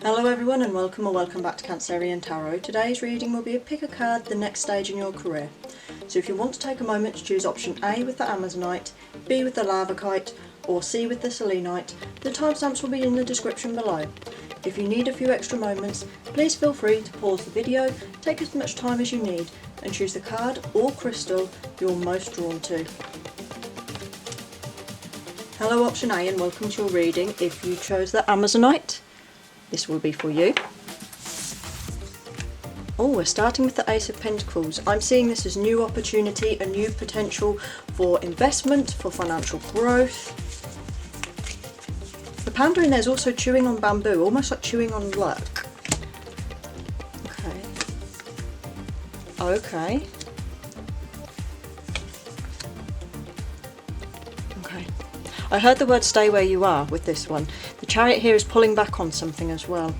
Hello everyone and welcome back to Cancerian Tarot. Today's reading will be a pick a card, the next stage in your career. So if you want to take a moment to choose option A with the Amazonite, B with the Larvikite or C with the Selenite, the timestamps will be in the description below. If you need a few extra moments, please feel free to pause the video, take as much time as you need and choose the card or crystal you're most drawn to. Hello option A and welcome to your reading. If you chose the Amazonite, this will be for you. Oh, we're starting with the Ace of Pentacles. I'm seeing this as new opportunity, a new potential for investment, for financial growth. The panda in there is also chewing on bamboo, almost like chewing on luck. Okay. I heard the word stay where you are with this one. The Chariot here is pulling back on something as well.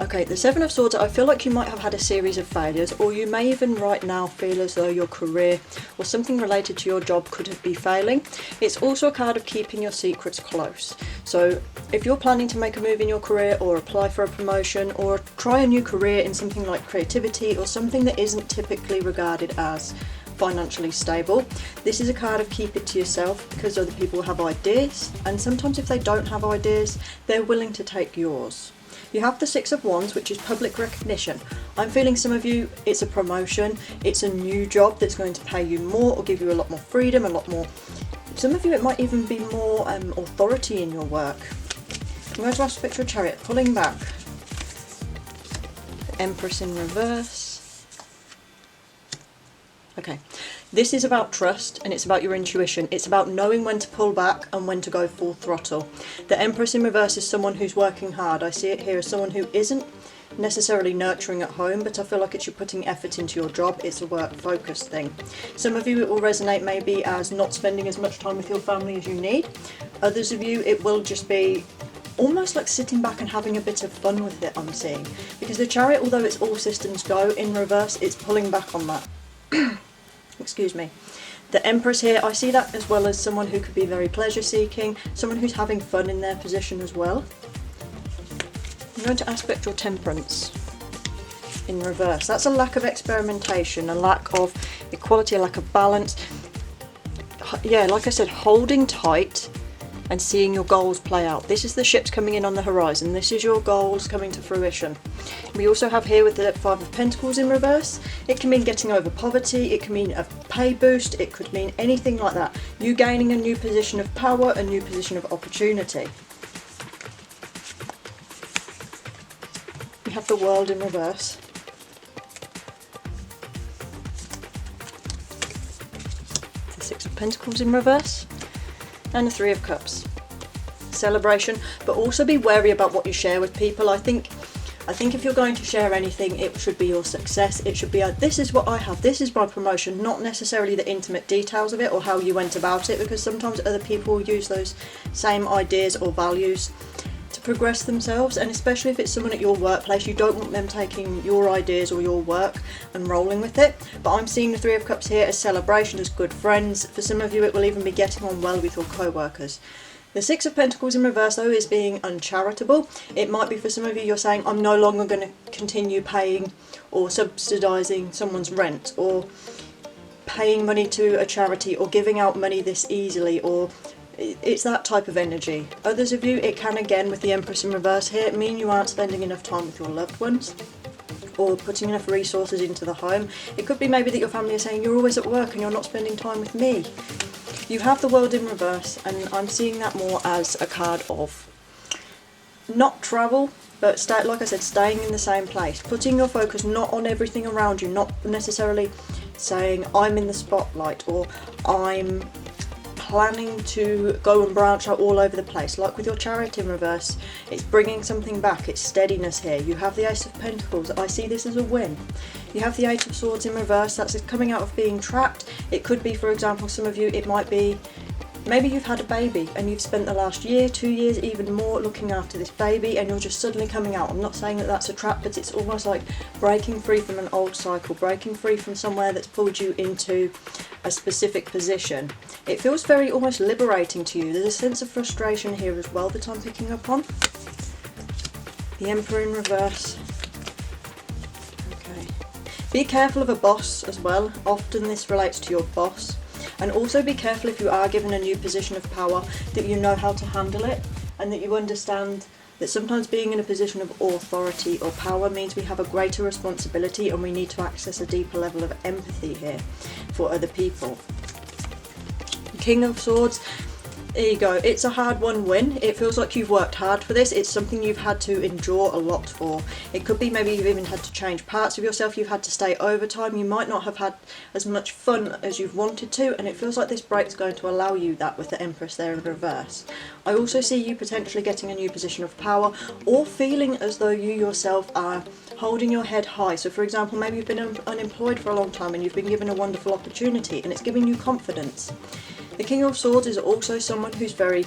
Okay, the Seven of Swords, I feel like you might have had a series of failures, or you may even right now feel as though your career or something related to your job could be failing. It's also a card of keeping your secrets close. So if you're planning to make a move in your career or apply for a promotion or try a new career in something like creativity or something that isn't typically regarded as financially stable, this is a card of keep it to yourself, because other people have ideas, and sometimes if they don't have ideas, they're willing to take yours. You have the Six of Wands, which is public recognition. I'm feeling some of you, it's a promotion, it's a new job that's going to pay you more or give you a lot more freedom, a lot more. Some of you, it might even be more authority in your work. I'm going to ask Picture of Chariot, pulling back. The Empress in reverse. Okay, this is about trust and it's about your intuition. It's about knowing when to pull back and when to go full throttle. The Empress in reverse is someone who's working hard. I see it here as someone who isn't necessarily nurturing at home, but I feel like it's you're putting effort into your job. It's a work focused thing. Some of you it will resonate maybe as not spending as much time with your family as you need. Others of you it will just be almost like sitting back and having a bit of fun with it, I'm seeing. Because the Chariot, although it's all systems go, in reverse it's pulling back on that. Excuse me. The Empress here, I see that as well as someone who could be very pleasure seeking, someone who's having fun in their position as well. I'm going to aspect your Temperance in reverse. That's a lack of experimentation, a lack of equality, a lack of balance. Yeah, like I said, holding tight and seeing your goals play out. This is the ships coming in on the horizon. This is your goals coming to fruition. We also have here with the Five of Pentacles in reverse. It can mean getting over poverty, it can mean a pay boost, it could mean anything like that. You gaining a new position of power, a new position of opportunity. We have the World in reverse. The Six of Pentacles in reverse. And the Three of Cups. Celebration, but also be wary about what you share with people. I think if you're going to share anything, it should be your success. It should be this is what I have, this is my promotion, not necessarily the intimate details of it or how you went about it, because sometimes other people use those same ideas or values to progress themselves, and especially if it's someone at your workplace, you don't want them taking your ideas or your work and rolling with it. But I'm seeing the Three of Cups here as celebration, as good friends. For some of you it will even be getting on well with your co-workers. The Six of Pentacles in reverse though is being uncharitable. It might be for some of you you're saying I'm no longer going to continue paying or subsidising someone's rent or paying money to a charity or giving out money this easily, or it's that type of energy. Others of you, it can, again with the Empress in reverse here, mean you aren't spending enough time with your loved ones or putting enough resources into the home. It could be maybe that your family is saying you're always at work and you're not spending time with me. You have the World in reverse, and I'm seeing that more as a card of not travel, but like I said, staying in the same place, putting your focus not on everything around you, not necessarily saying I'm in the spotlight or I'm planning to go and branch out all over the place. Like with your Chariot in reverse, it's bringing something back, it's steadiness here. You have the Ace of Pentacles, I see this as a win. You have the Eight of Swords in reverse, that's coming out of being trapped. It could be, for example, some of you, it might be maybe you've had a baby and you've spent the last year, 2 years, even more looking after this baby, and you're just suddenly coming out. I'm not saying that that's a trap, but it's almost like breaking free from an old cycle, breaking free from somewhere that's pulled you into a specific position. It feels very almost liberating to you. There's a sense of frustration here as well that I'm picking up on. The Emperor in reverse. Okay. Be careful of a boss as well. Often this relates to your boss. And also be careful if you are given a new position of power, that you know how to handle it, and that you understand that sometimes being in a position of authority or power means we have a greater responsibility and we need to access a deeper level of empathy here for other people. King of Swords. There you go. It's a hard won win. It feels like you've worked hard for this. It's something you've had to endure a lot for. It could be maybe you've even had to change parts of yourself. You've had to stay overtime. You might not have had as much fun as you've wanted to, and it feels like this break's going to allow you that with the Empress there in reverse. I also see you potentially getting a new position of power, or feeling as though you yourself are holding your head high. So for example, maybe you've been unemployed for a long time and you've been given a wonderful opportunity and it's giving you confidence. The King of Swords is also someone who's very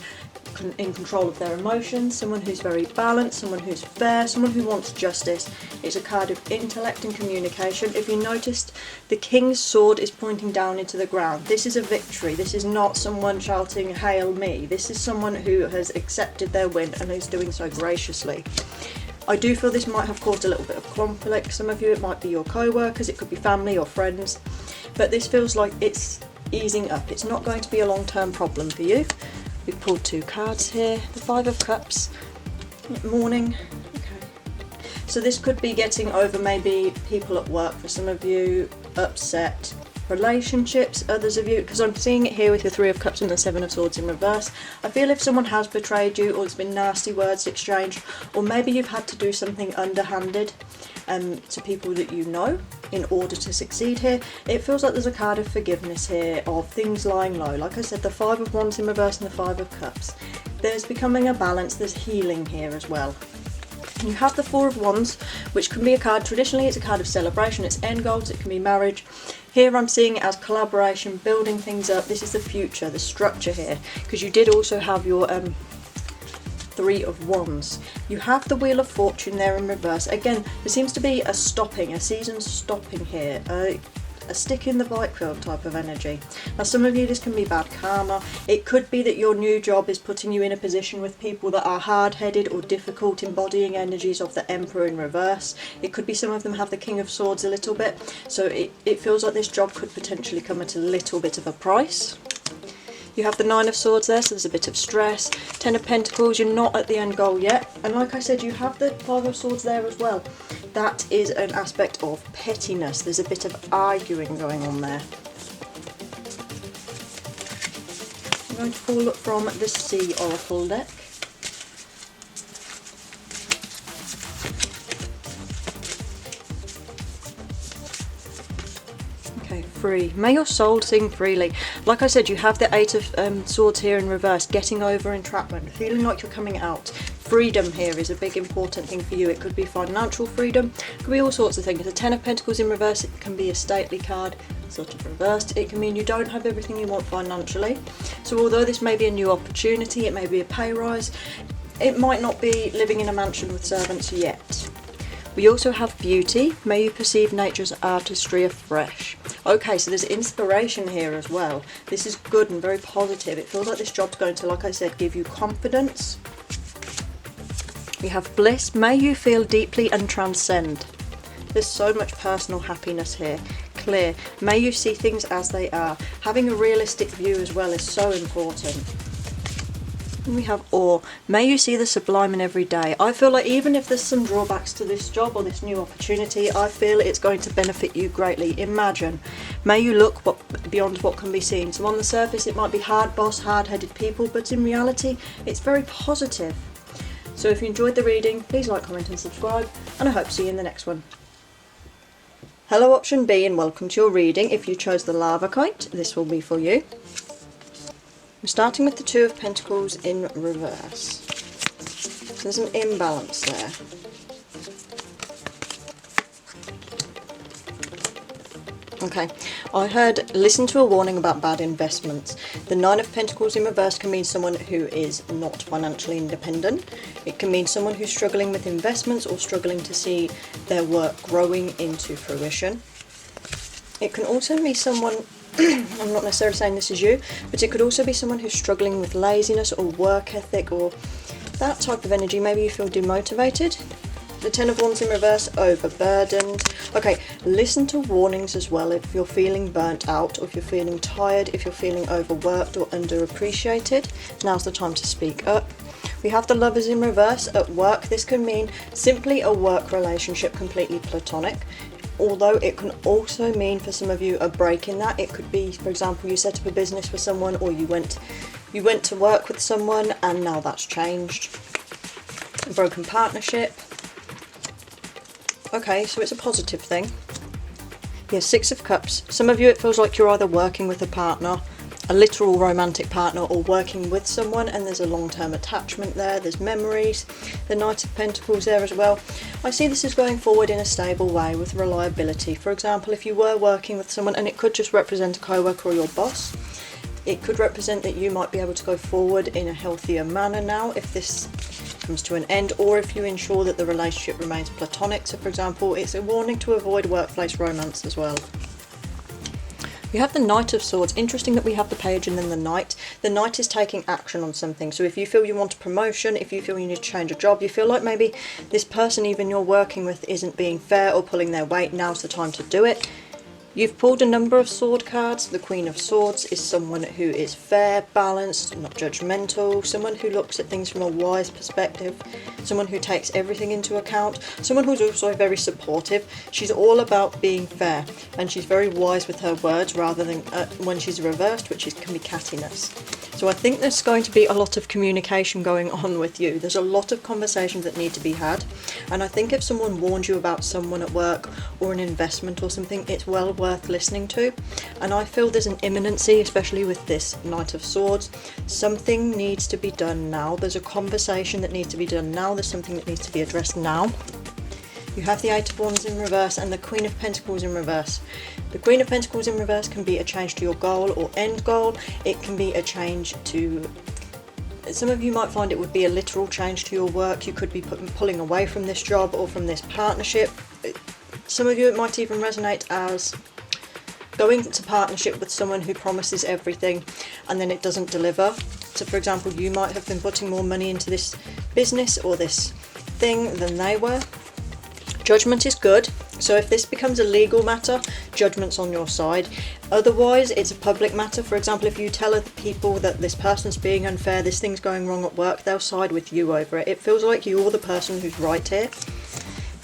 in control of their emotions, someone who's very balanced, someone who's fair, someone who wants justice. It's a card of intellect and communication. If you noticed, the King's sword is pointing down into the ground. This is a victory. This is not someone shouting, "Hail me." This is someone who has accepted their win and is doing so graciously. I do feel this might have caused a little bit of conflict. Some of you, it might be your co-workers, it could be family or friends, but this feels like it's easing up. It's not going to be a long-term problem for you. We've pulled 2 cards here. The 5 of Cups. Morning. Okay. So this could be getting over maybe people at work for some of you, upset, relationships, others of you, because I'm seeing it here with the 3 of Cups and the 7 of Swords in reverse. I feel if someone has betrayed you, or there's been nasty words exchanged, or maybe you've had to do something underhanded to people that you know in order to succeed here, it feels like there's a card of forgiveness here, of things lying low. Like I said, the 5 of Wands in reverse and the 5 of Cups. There's becoming a balance, there's healing here as well. You have the 4 of Wands, which can be a card, traditionally it's a card of celebration, it's end goals, it can be marriage. Here I'm seeing it as collaboration, building things up. This is the future, the structure here, because you did also have your 3 of Wands. You have the Wheel of Fortune there in reverse. Again, there seems to be a stopping, a season stopping here, a stick in the bike wheel type of energy. Now some of you, this can be bad karma. It could be that your new job is putting you in a position with people that are hard-headed or difficult, embodying energies of the Emperor in reverse. It could be some of them have the King of Swords a little bit, so it feels like this job could potentially come at a little bit of a price. You have the 9 of Swords there, so there's a bit of stress. 10 of Pentacles, you're not at the end goal yet. And like I said, you have the 5 of Swords there as well. That is an aspect of pettiness. There's a bit of arguing going on there. I'm going to pull from the Sea Oracle deck. Free. May your soul sing freely. Like I said, you have the 8 of Swords here in reverse, getting over entrapment, feeling like you're coming out. Freedom here is a big important thing for you. It could be financial freedom, it could be all sorts of things. The 10 of Pentacles in reverse, it can be a stately card, sort of reversed. It can mean you don't have everything you want financially. So although this may be a new opportunity, it may be a pay rise, it might not be living in a mansion with servants yet. We also have beauty. May you perceive nature's artistry afresh. Okay, so there's inspiration here as well. This is good and very positive. It feels like this job's going to, like I said, give you confidence. We have bliss. May you feel deeply and transcend. There's so much personal happiness here. Clear. May you see things as they are. Having a realistic view as well is so important. And we have awe. May you see the sublime in every day. I feel like even if there's some drawbacks to this job or this new opportunity, I feel it's going to benefit you greatly. Imagine. May you look beyond what can be seen. So on the surface it might be hard boss, hard-headed people, but in reality it's very positive. So if you enjoyed the reading, please like, comment and subscribe, and I hope to see you in the next one. Hello option B and welcome to your reading. If you chose the Larvikite, this will be for you. We're starting with the 2 of Pentacles in reverse. There's an imbalance there. Okay, I heard listen to a warning about bad investments. The 9 of Pentacles in reverse can mean someone who is not financially independent. It can mean someone who's struggling with investments or struggling to see their work growing into fruition. It can also be someone, I'm not necessarily saying this is you, but it could also be someone who's struggling with laziness or work ethic or that type of energy. Maybe you feel demotivated. The Ten of Wands in reverse, overburdened. Okay, listen to warnings as well if you're feeling burnt out, or if you're feeling tired, if you're feeling overworked or underappreciated. Now's the time to speak up. We have the Lovers in reverse at work. This can mean simply a work relationship, completely platonic. Although it can also mean for some of you a break in that. It could be, for example, you set up a business with someone, or you went to work with someone and now that's changed. A broken partnership. Okay, so it's a positive thing. Yeah, Six of Cups. Some of you, it feels like you're either working with a partner, a literal romantic partner, or working with someone, and there's a long-term attachment there. There's memories. The Knight of Pentacles there as well. I see this as going forward in a stable way with reliability. For example, if you were working with someone, and it could just represent a co-worker or your boss, it could represent that you might be able to go forward in a healthier manner now if this comes to an end, or if you ensure that the relationship remains platonic. So for example, it's a warning to avoid workplace romance as well. We have the Knight of Swords. Interesting that we have the Page and then the Knight. The Knight is taking action on something. So if you feel you want a promotion, if you feel you need to change a job, you feel like maybe this person even you're working with isn't being fair or pulling their weight, now's the time to do it. You've pulled a number of sword cards. The Queen of Swords is someone who is fair, balanced, not judgmental, someone who looks at things from a wise perspective, someone who takes everything into account, someone who's also very supportive. She's all about being fair, and she's very wise with her words rather than when she's reversed, which can be cattiness. So I think there's going to be a lot of communication going on with you. There's a lot of conversations that need to be had, and I think if someone warned you about someone at work or an investment or something, it's well worth listening to. And I feel there's an imminency, especially with this Knight of Swords. Something needs to be done now. There's a conversation that needs to be done now. There's something that needs to be addressed now. You have the Eight of Wands in reverse and the Queen of Pentacles in reverse. The Queen of Pentacles in reverse can be a change to your goal or end goal. It can be a change to... Some of you might find it would be a literal change to your work. You could be pulling away from this job or from this partnership. Some of you, it might even resonate as going into partnership with someone who promises everything and then it doesn't deliver. So for example, you might have been putting more money into this business or this thing than they were. Judgment is good. So if this becomes a legal matter, judgment's on your side. Otherwise, it's a public matter. For example, if you tell other people that this person's being unfair, this thing's going wrong at work, they'll side with you over it. It feels like you're the person who's right here.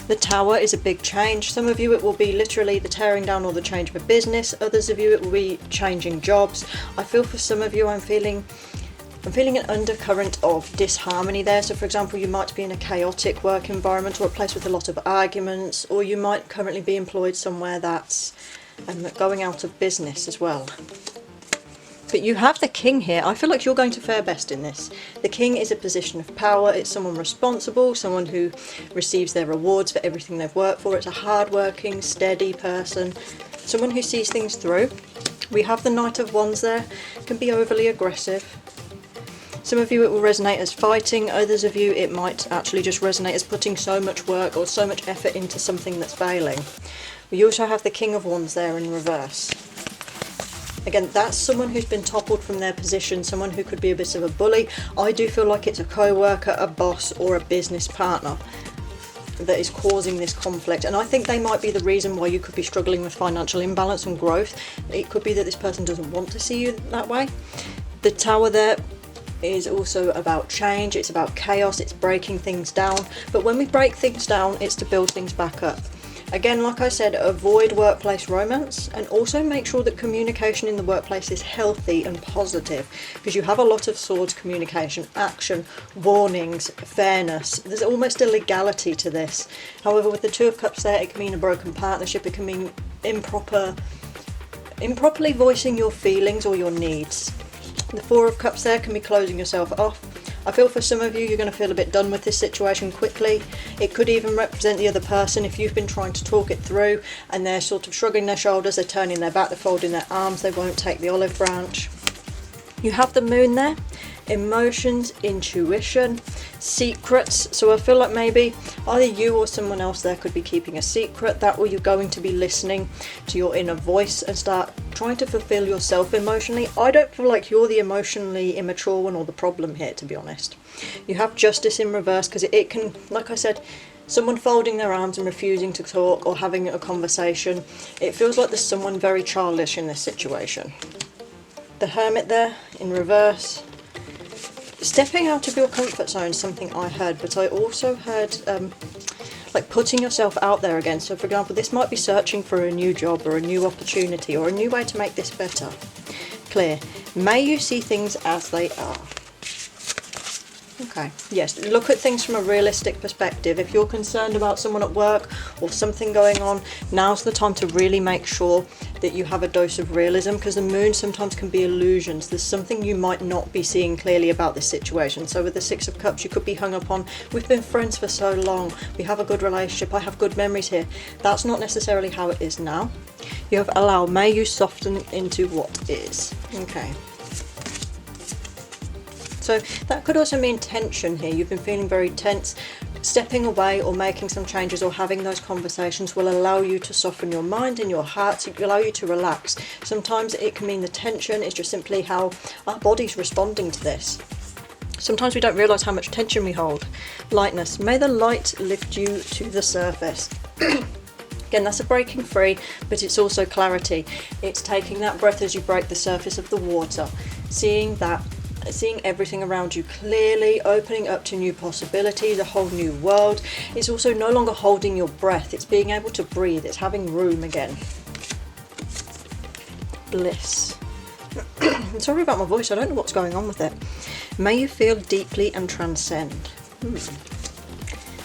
The Tower is a big change. Some of you it will be literally the tearing down or the change of a business. Others of you it will be changing jobs. I feel for some of you I'm feeling an undercurrent of disharmony there. So for example, you might be in a chaotic work environment or a place with a lot of arguments, or you might currently be employed somewhere that's going out of business as well. But you have the King here. I feel like you're going to fare best in this. The King is a position of power. It's someone responsible, someone who receives their rewards for everything they've worked for. It's a hard-working, steady person, someone who sees things through. We have the Knight of Wands there. Can be overly aggressive. Some of you it will resonate as fighting. Others of you it might actually just resonate as putting so much work or so much effort into something that's failing. We also have the King of Wands there in reverse. Again, that's someone who's been toppled from their position, someone who could be a bit of a bully. I do feel like it's a co-worker, a boss or a business partner that is causing this conflict, and I think they might be the reason why you could be struggling with financial imbalance and growth. It could be that this person doesn't want to see you that way. The Tower there is also about change, it's about chaos, it's breaking things down, but when we break things down it's to build things back up. Again, like I said, avoid workplace romance, and also make sure that communication in the workplace is healthy and positive, because you have a lot of swords communication, action, warnings, fairness. There's almost a legality to this. However, with the Two of Cups there, it can mean a broken partnership, it can mean improperly voicing your feelings or your needs. The Four of Cups there can be closing yourself off. I feel for some of you, you're going to feel a bit done with this situation quickly. It could even represent the other person if you've been trying to talk it through and they're sort of shrugging their shoulders, they're turning their back, they're folding their arms, they won't take the olive branch. You have the Moon there. Emotions, intuition, secrets. So I feel like maybe either you or someone else there could be keeping a secret. That or you're going to be listening to your inner voice and start trying to fulfill yourself emotionally. I don't feel like you're the emotionally immature one or the problem here, to be honest. You have Justice in reverse because it can, like I said, someone folding their arms and refusing to talk or having a conversation. It feels like there's someone very childish in this situation. The Hermit there in reverse. Stepping out of your comfort zone is something I heard, but I also heard like putting yourself out there again. So for example, this might be searching for a new job or a new opportunity or a new way to make this better. Clear. May you see things as they are. Okay, yes, look at things from a realistic perspective. If you're concerned about someone at work or something going on, now's the time to really make sure that you have a dose of realism, because the moon sometimes can be illusions. There's something you might not be seeing clearly about this situation. So with the Six of Cups, you could be hung up on, we've been friends for so long, we have a good relationship, I have good memories here. That's not necessarily how it is now. You have allow, may you soften into what is. Okay. So that could also mean tension here. You've been feeling very tense. Stepping away or making some changes or having those conversations will allow you to soften your mind and your heart, to allow you to relax. Sometimes it can mean the tension is just simply how our body's responding to this. Sometimes we don't realise how much tension we hold. Lightness. May the light lift you to the surface. Again, that's a breaking free, but it's also clarity. It's taking that breath as you break the surface of the water, seeing everything around you clearly, opening up to new possibilities, a whole new world. It's also no longer holding your breath, it's being able to breathe, it's having room again. Bliss. I'm sorry about my voice, I don't know what's going on with it. May you feel deeply and transcend.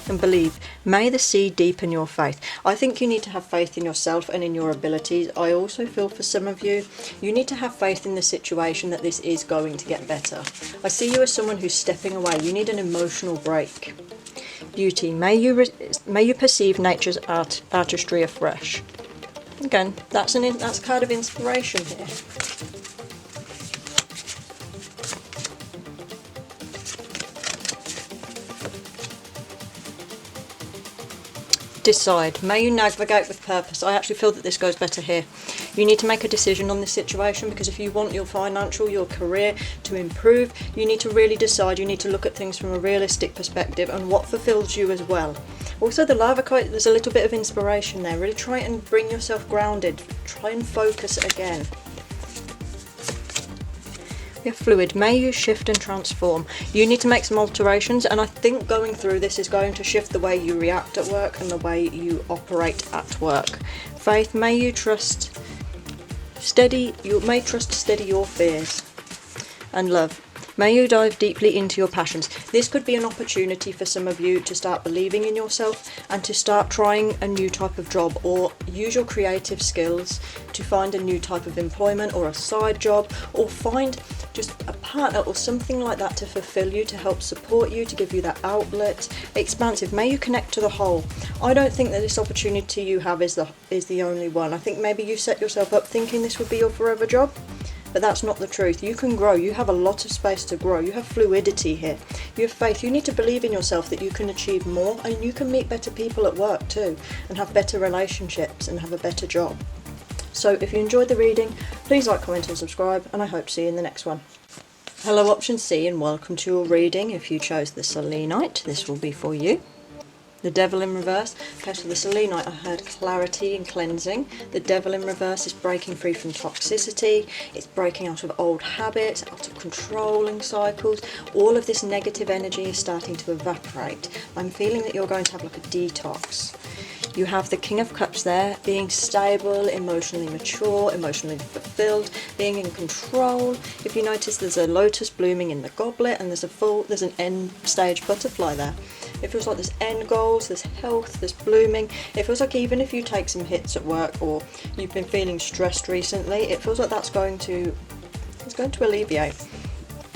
And believe. May the sea deepen your faith. I think you need to have faith in yourself and in your abilities. I also feel for some of you, you need to have faith in the situation that this is going to get better. I see you as someone who's stepping away. You need an emotional break. Beauty. May you perceive nature's artistry afresh. Again, that's a card of inspiration here. Decide. May you navigate with purpose. I actually feel that this goes better here. You need to make a decision on this situation, because if you want your financial, your career to improve, you need to really decide. You need to look at things from a realistic perspective and what fulfills you as well. Also the Larvikite, there's a little bit of inspiration there. Really try and bring yourself grounded. Try and focus again. We have fluid. May you shift and transform. You need to make some alterations, and I think going through this is going to shift the way you react at work and the way you operate at work. Faith. May you trust steady. You may trust steady your fears. And love. May you dive deeply into your passions. This could be an opportunity for some of you to start believing in yourself and to start trying a new type of job, or use your creative skills to find a new type of employment or a side job, or find just a partner or something like that to fulfill you, to help support you, to give you that outlet. Expansive. May you connect to the whole. I don't think that this opportunity you have is the only one. I think maybe you set yourself up thinking this would be your forever job. But that's not the truth. You can grow. You have a lot of space to grow. You have fluidity here. You have faith. You need to believe in yourself that you can achieve more, and you can meet better people at work too, and have better relationships and have a better job. So if you enjoyed the reading, please like, comment and subscribe, and I hope to see you in the next one. Hello option C, and welcome to your reading. If you chose the Selenite, this will be for you. The Devil in reverse. Okay, so the Selenite, I heard clarity and cleansing. The Devil in reverse is breaking free from toxicity. It's breaking out of old habits, out of controlling cycles. All of this negative energy is starting to evaporate. I'm feeling that you're going to have like a detox. You have the King of Cups there, being stable, emotionally mature, emotionally fulfilled, being in control. If you notice, there's a lotus blooming in the goblet, and there's an end stage butterfly there. It feels like there's end goals, there's health, there's blooming. It feels like even if you take some hits at work, or you've been feeling stressed recently, it feels like it's going to alleviate.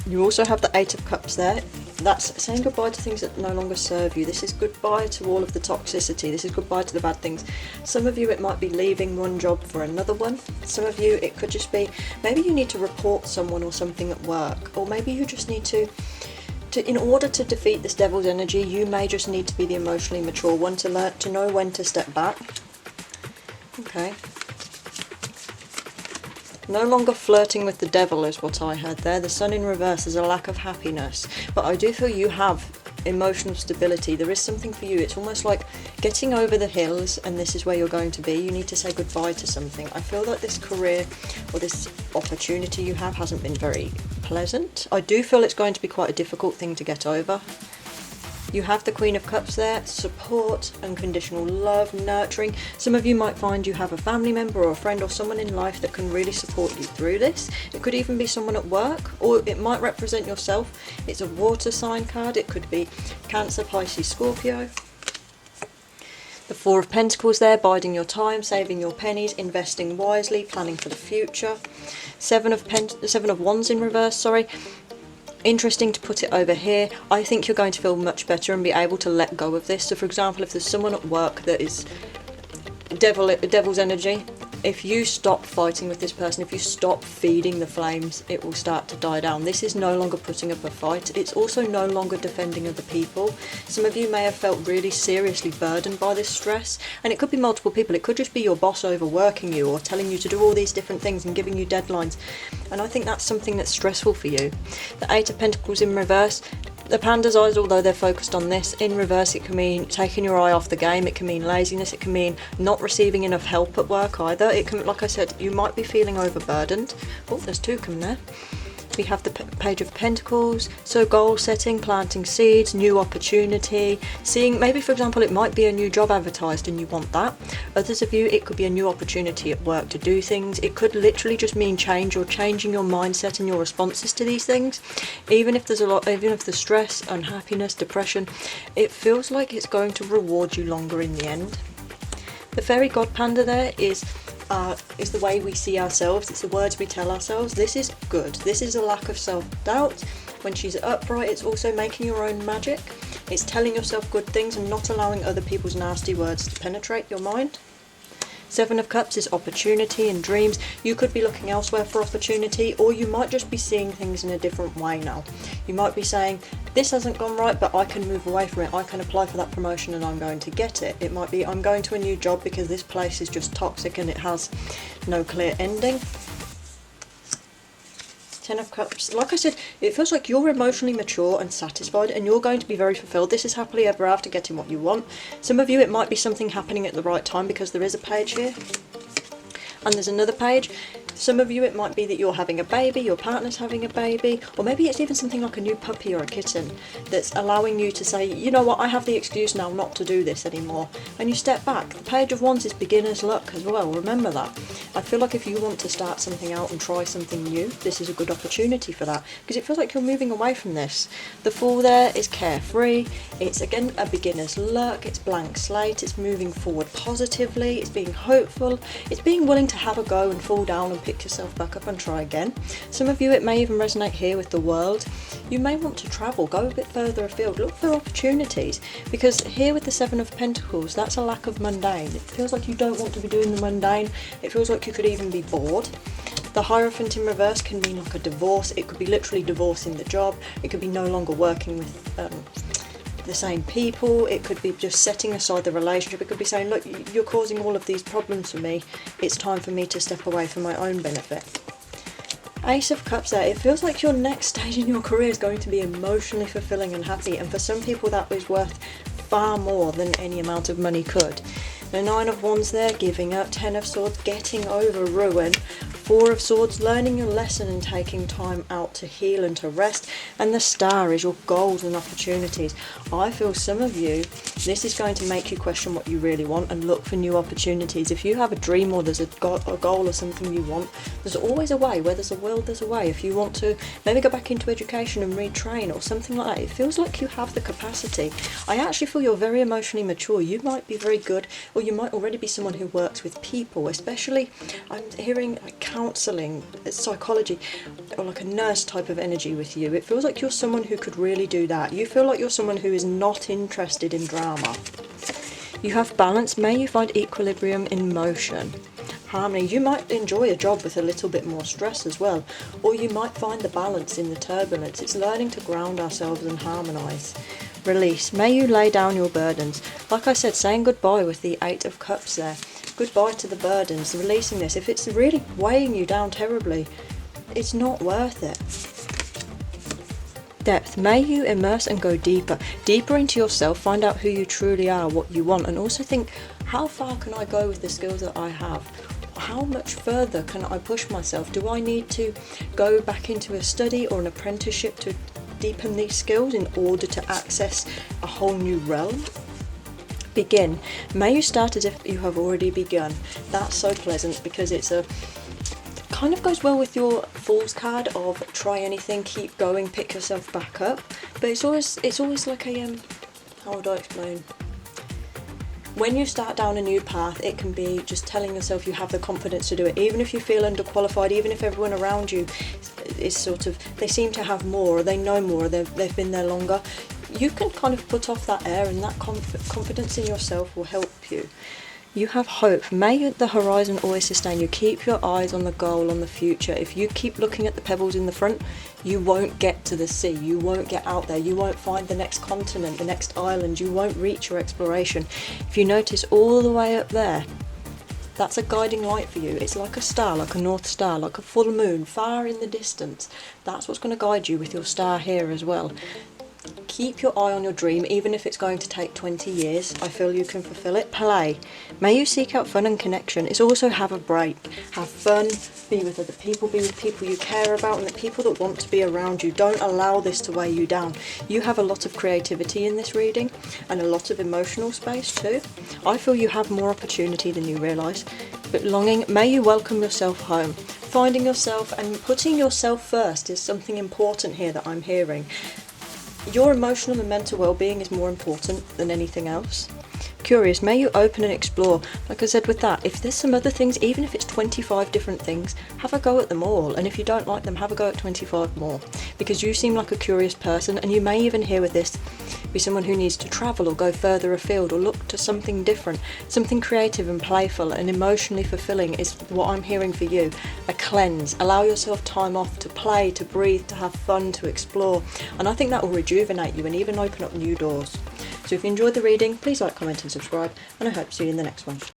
You also have the Eight of Cups there. That's saying goodbye to things that no longer serve you. This is goodbye to all of the toxicity. This is goodbye to the bad things. Some of you, it might be leaving one job for another one. Some of you, it could just be, maybe you need to report someone or something at work, or maybe you just need to in order to defeat this devil's energy, you may just need to be the emotionally mature one, to learn to know when to step back. Okay. No longer flirting with the devil is what I heard there. The Sun in reverse is a lack of happiness. But I do feel you have emotional stability. There is something for you. It's almost like getting over the hills, and this is where you're going to be. You need to say goodbye to something. I feel like this career or this opportunity you have hasn't been very pleasant. I do feel it's going to be quite a difficult thing to get over. You have the Queen of Cups there, support, unconditional love, nurturing. Some of you might find you have a family member or a friend or someone in life that can really support you through this. It could even be someone at work, or it might represent yourself. It's a water sign card. It could be Cancer, Pisces, Scorpio. The Four of Pentacles there, biding your time, saving your pennies, investing wisely, planning for the future. Seven of Wands in reverse, sorry. Interesting to put it over here. I think you're going to feel much better and be able to let go of this. So for example, if there's someone at work that is devil's energy, if you stop fighting with this person, if you stop feeding the flames, it will start to die down. This is no longer putting up a fight. It's also no longer defending other people. Some of you may have felt really seriously burdened by this stress, and it could be multiple people. It could just be your boss overworking you or telling you to do all these different things and giving you deadlines, and I think that's something that's stressful for you. The Eight of Pentacles in reverse. The panda's eyes, although they're focused on this, in reverse it can mean taking your eye off the game, it can mean laziness, it can mean not receiving enough help at work either. It can, like I said, you might be feeling overburdened. Oh, there's two coming there. We have the Page of Pentacles, so goal setting, planting seeds, new opportunity, seeing, maybe for example it might be a new job advertised and you want that. Others of you, it could be a new opportunity at work to do things. It could literally just mean change, or changing your mindset and your responses to these things. Even if there's the stress, unhappiness, depression, it feels like it's going to reward you longer in the end. The Fairy God Panda there is the way we see ourselves. It's the words we tell ourselves. This is good. This is a lack of self-doubt. When she's upright, it's also making your own magic. It's telling yourself good things and not allowing other people's nasty words to penetrate your mind. Seven of Cups is opportunity and dreams. You could be looking elsewhere for opportunity, or you might just be seeing things in a different way now. You might be saying, this hasn't gone right, but I can move away from it. I can apply for that promotion and I'm going to get it. It might be, I'm going to a new job because this place is just toxic and it has no clear ending. Ten of Cups. Like I said, it feels like you're emotionally mature and satisfied and you're going to be very fulfilled. This is happily ever after, getting what you want. Some of you, it might be something happening at the right time, because there is a page here and there's another page. Some of you, it might be that you're having a baby, your partner's having a baby, or maybe it's even something like a new puppy or a kitten that's allowing you to say, you know what, I have the excuse now not to do this anymore. And you step back. The Page of Wands is beginner's luck as well, remember that. I feel like if you want to start something out and try something new, this is a good opportunity for that, because it feels like you're moving away from this. The Fool there is carefree. It's again a beginner's luck. It's blank slate. It's moving forward positively. It's being hopeful. It's being willing to have a go and fall down and pick yourself back up and try again. Some of you, it may even resonate here with the world. You may want to travel, go a bit further afield, look for opportunities, because here with the Seven of Pentacles, that's a lack of mundane. It feels like you don't want to be doing the mundane. It feels like you could even be bored. The Hierophant in reverse can mean like a divorce. It could be literally divorcing the job. It could be no longer working with the same people. It could be just setting aside the relationship. It could be saying, look, you're causing all of these problems for me. It's time for me to step away for my own benefit. Ace of Cups there. It feels like your next stage in your career is going to be emotionally fulfilling and happy, and for some people that is worth far more than any amount of money could. The Nine of Wands there, giving up. Ten of Swords, getting over ruin. Four of Swords, learning your lesson and taking time out to heal and to rest. And the Star is your goals and opportunities. I feel some of you, this is going to make you question what you really want and look for new opportunities. If you have a dream or there's a goal or something you want, there's always a way. Where there's a will, there's a way. If you want to maybe go back into education and retrain or something like that, it feels like you have the capacity. I actually feel you're very emotionally mature. You might be very good, or you might already be someone who works with people, especially I'm hearing like counselling, psychology, or like a nurse type of energy with you. It feels like you're someone who could really do that. You feel like you're someone who is not interested in drama. You have balance. May you find equilibrium in motion. Harmony. You might enjoy a job with a little bit more stress as well, or you might find the balance in the turbulence. It's learning to ground ourselves and harmonise. Release. May you lay down your burdens. Like I said, saying goodbye with the Eight of Cups there. Goodbye to the burdens, releasing this. If it's really weighing you down terribly, it's not worth it. depth. May you immerse and go deeper into yourself, find out who you truly are, what you want, and also think, how far can I go with the skills that I have? How much further can I push myself? Do I need to go back into a study or an apprenticeship to deepen these skills in order to access a whole new realm? Begin. May you start as if you have already begun. That's so pleasant, because it's a kind of goes well with your Fool's card of try anything, keep going, pick yourself back up. But it's always like a how would I explain? When you start down a new path, it can be just telling yourself you have the confidence to do it, even if you feel underqualified, even if everyone around you is sort of, they seem to have more, or they know more, or they've been there longer. You can kind of put off that air, and that confidence in yourself will help you. You have hope. May the horizon always sustain you. Keep your eyes on the goal, on the future. If you keep looking at the pebbles in the front, you won't get to the sea. You won't get out there. You won't find the next continent, the next island. You won't reach your exploration. If you notice all the way up there, that's a guiding light for you. It's like a star, like a north star, like a full moon, far in the distance. That's what's going to guide you with your star here as well. Keep your eye on your dream, even if it's going to take 20 years. I feel you can fulfill it. Play. May you seek out fun and connection. It's also have a break. Have fun, be with other people, be with people you care about, and the people that want to be around you. Don't allow this to weigh you down. You have a lot of creativity in this reading, and a lot of emotional space too. I feel you have more opportunity than you realise. But longing, may you welcome yourself home. Finding yourself and putting yourself first is something important here that I'm hearing. Your emotional and mental well-being is more important than anything else. Curious, may you open and explore. Like I said with that, if there's some other things, even if it's 25 different things, have a go at them all. And if you don't like them, have a go at 25 more. Because you seem like a curious person, and you may even hear with this be someone who needs to travel or go further afield or look to something different. Something creative and playful and emotionally fulfilling is what I'm hearing for you. A cleanse. Allow yourself time off to play, to breathe, to have fun, to explore. And I think that will rejuvenate you and even open up new doors. So if you enjoyed the reading, please like, comment and subscribe, and I hope to see you in the next one.